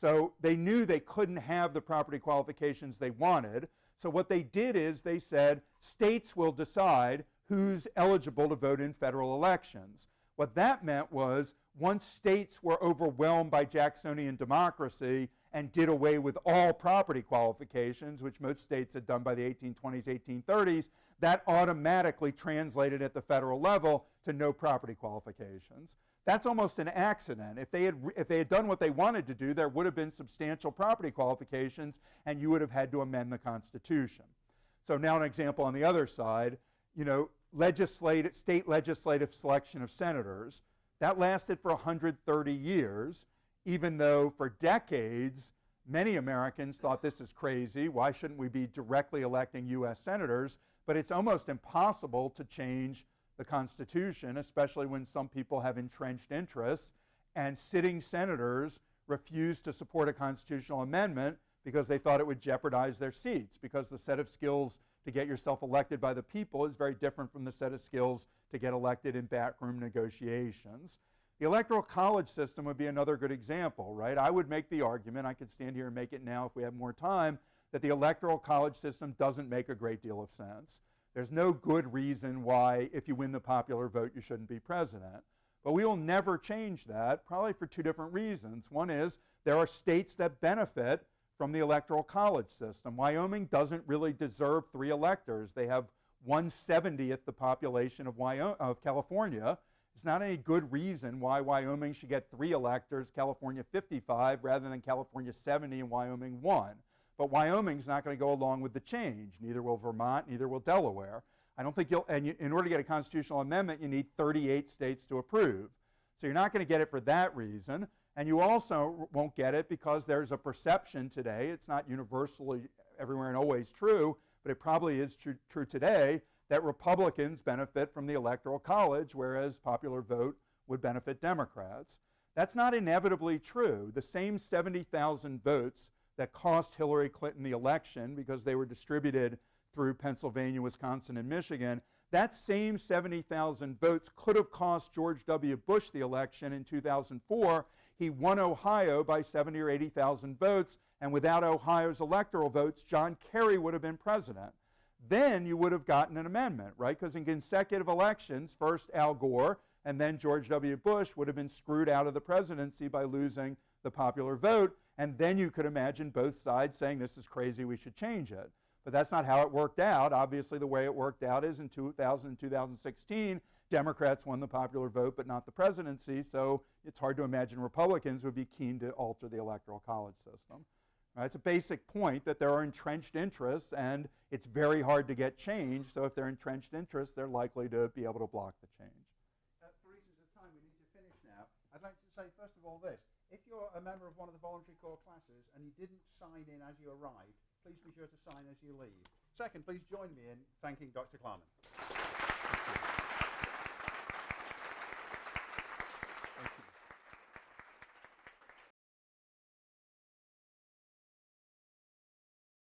So they knew they couldn't have the property qualifications they wanted. So what they did is they said, states will decide who's eligible to vote in federal elections. What that meant was, once states were overwhelmed by Jacksonian democracy and did away with all property qualifications, which most states had done by the 1820s, 1830s, that automatically translated at the federal level to no property qualifications. That's almost an accident. If they had done what they wanted to do, there would have been substantial property qualifications, and you would have had to amend the Constitution. So now an example on the other side, state legislative selection of senators. That lasted for 130 years, even though for decades, many Americans thought this is crazy. Why shouldn't we be directly electing U.S. senators? But it's almost impossible to change the Constitution, especially when some people have entrenched interests, and sitting senators refused to support a constitutional amendment because they thought it would jeopardize their seats, because the set of skills to get yourself elected by the people is very different from the set of skills to get elected in backroom negotiations. The Electoral College system would be another good example, right? I would make the argument, I could stand here and make it now if we have more time, that the Electoral College system doesn't make a great deal of sense. There's no good reason why, if you win the popular vote, you shouldn't be president. But we will never change that, probably for two different reasons. One is there are states that benefit from the Electoral College system. Wyoming doesn't really deserve 3 electors. They have 1/70th the population of California. It's not any good reason why Wyoming should get 3 electors, California 55, rather than California 70 and Wyoming 1. But Wyoming's not going to go along with the change. Neither will Vermont, neither will Delaware. I don't think in order to get a constitutional amendment, you need 38 states to approve. So you're not going to get it for that reason. And you also won't get it because there's a perception today, it's not universally everywhere and always true, but it probably is true today, that Republicans benefit from the Electoral College, whereas popular vote would benefit Democrats. That's not inevitably true. The same 70,000 votes that cost Hillary Clinton the election because they were distributed through Pennsylvania, Wisconsin, and Michigan, that same 70,000 votes could have cost George W. Bush the election in 2004. He won Ohio by 70 or 80,000 votes, and without Ohio's electoral votes, John Kerry would have been president. Then you would have gotten an amendment, right? Because in consecutive elections, first Al Gore and then George W. Bush would have been screwed out of the presidency by losing the popular vote, and then you could imagine both sides saying, this is crazy, we should change it. But that's not how it worked out. Obviously, the way it worked out is in 2000 and 2016, Democrats won the popular vote, but not the presidency, so it's hard to imagine Republicans would be keen to alter the Electoral College system. Right? It's a basic point that there are entrenched interests, and it's very hard to get change, so if they're entrenched interests, they're likely to be able to block the change. For reasons of time, we need to finish now. I'd like to say, first of all, this. If you're a member of one of the voluntary corps classes and you didn't sign in as you arrived, please be sure to sign as you leave. Second, please join me in thanking Dr. Klarman.